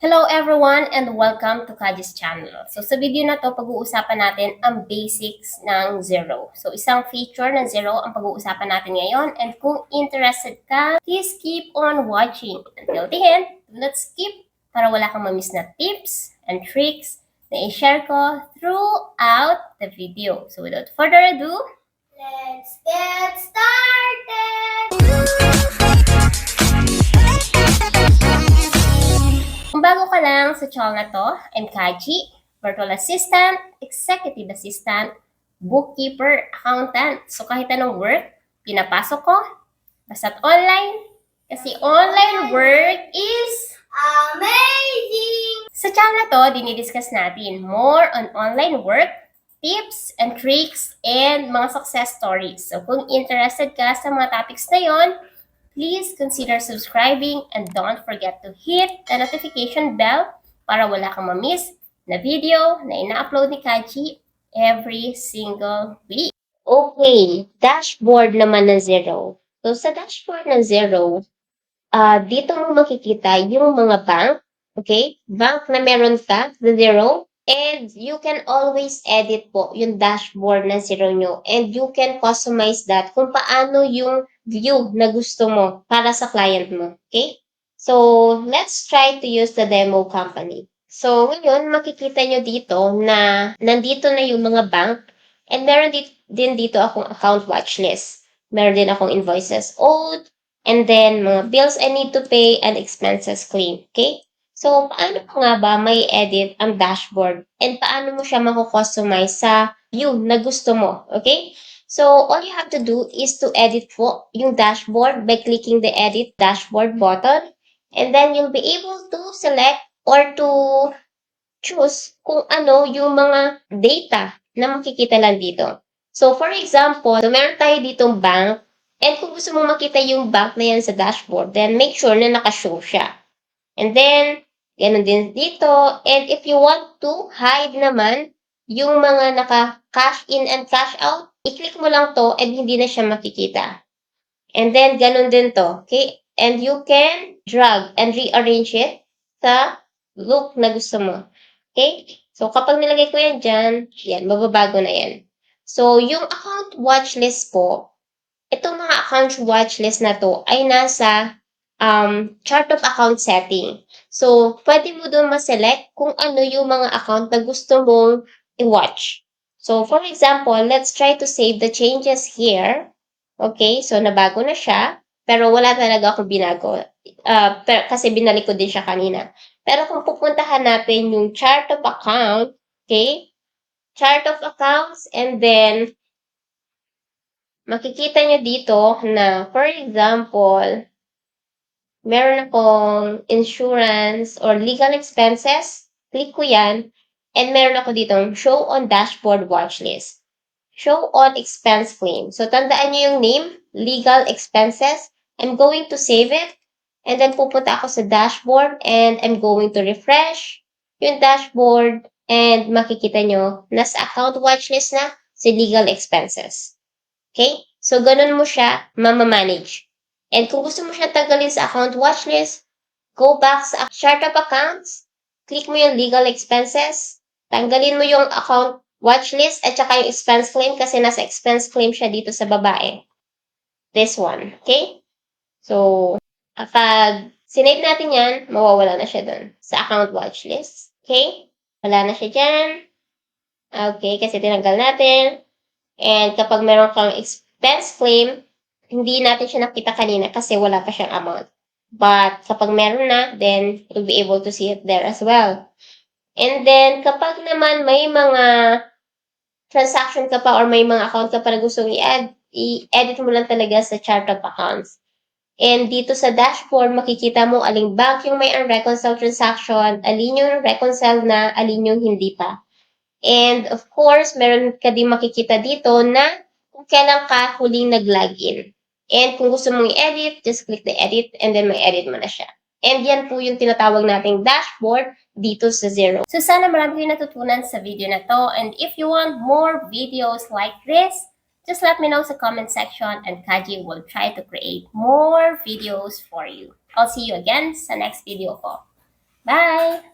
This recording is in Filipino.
Hello everyone and welcome to Kaji's channel. So sa video na to, pag-uusapan natin ang basics ng zero. So isang feature ng zero ang pag-uusapan natin ngayon, and kung interested ka, please keep on watching until the end. Do not skip para wala kang ma-miss na tips and tricks na i-share ko throughout the video. So without further ado, let's get started! Kung bago ka lang sa channel na to, I'm Kaji, virtual assistant, executive assistant, bookkeeper, accountant. So kahit anong work, pinapasok ko, basta't online, kasi online work is amazing! Sa channel na to, dinidiscuss natin more on online work, tips and tricks, and mga success stories. So kung interested ka sa mga topics na yon, please consider subscribing and don't forget to hit the notification bell para wala kang ma-miss na video na ina-upload ni Kaji every single week. Okay, dashboard naman ng zero. So sa dashboard ng zero, dito mo makikita yung mga bank, okay? Bank na meron ka, the zero, and you can always edit po yung dashboard na zero nyo, and you can customize that kung paano yung view na gusto mo para sa client mo, okay? So, let's try to use the demo company. So, ngayon, makikita nyo dito na nandito na yung mga bank, and meron din dito akong account watchlist. Meron din akong invoices owed, and then mga bills I need to pay and expenses claim, okay? So, paano po nga ba may edit ang dashboard? And paano mo siya mako-customize sa view na gusto mo, okay? So, all you have to do is to edit po yung dashboard by clicking the Edit Dashboard button. And then, you'll be able to select or to choose kung ano yung mga data na makikita lang dito. So, for example, meron tayo ditong bank, and kung gusto mo makita yung bank na yan sa dashboard, then make sure na nakashow siya. And then, ganun din dito. And if you want to hide naman yung mga naka-cash in and cash out, i-click mo lang to and hindi na siya makikita. And then, ganun din to. Okay? And you can drag and rearrange it sa look na gusto mo. Okay? So, kapag nilagay ko yan dyan, yan, mababago na yan. So, yung account watchlist po, itong mga account watchlist na to ay nasa chart of account setting. So, pwede mo doon ma-select kung ano yung mga account na gusto mong i-watch. So, for example, let's try to save the changes here. Okay, so nabago na siya, pero wala talaga akong binago. Kasi binalik ko din siya kanina. Pero kung pupuntahan natin yung chart of account, okay, chart of accounts, and then makikita nyo dito na, for example, meron akong insurance or legal expenses, click ko yan, and meron ako ditong show on dashboard watchlist. Show on expense claim. So, tandaan nyo yung name, legal expenses. I'm going to save it, and then pupunta ako sa dashboard, and I'm going to refresh yung dashboard, and makikita nyo, nasa account watchlist na si legal expenses. Okay? So, ganun mo siya mamamanage. And kung gusto mo siya tanggalin sa account watchlist, go back sa chart of accounts, click mo yung legal expenses, tanggalin mo yung account watchlist at saka yung expense claim kasi nasa expense claim siya dito sa babae. This one. Okay? So, kapag sinave natin yan, mawawala na siya dun sa account watchlist. Okay? Wala na siya dyan. Okay, kasi tinanggal natin. And kapag meron kang expense claim, hindi natin siya nakita kanina kasi wala pa siyang amount. But kapag meron na, then you'll be able to see it there as well. And then, kapag naman may mga transaction ka pa or may mga account ka pa na gustong i-add, i-edit mo lang talaga sa chart of accounts. And dito sa dashboard, makikita mo aling bank yung may unreconciled transaction, alin yung reconciled na, alin yung hindi pa. And of course, meron ka din makikita dito na kung kailan ka huling nag-login. And kung gusto mong i-edit, just click the edit and then may-edit mo na siya. And yan po yung tinatawag nating dashboard dito sa Zero. So sana marami kayong natutunan sa video na to. And if you want more videos like this, just let me know sa comment section and Kaji will try to create more videos for you. I'll see you again sa next video ko. Bye!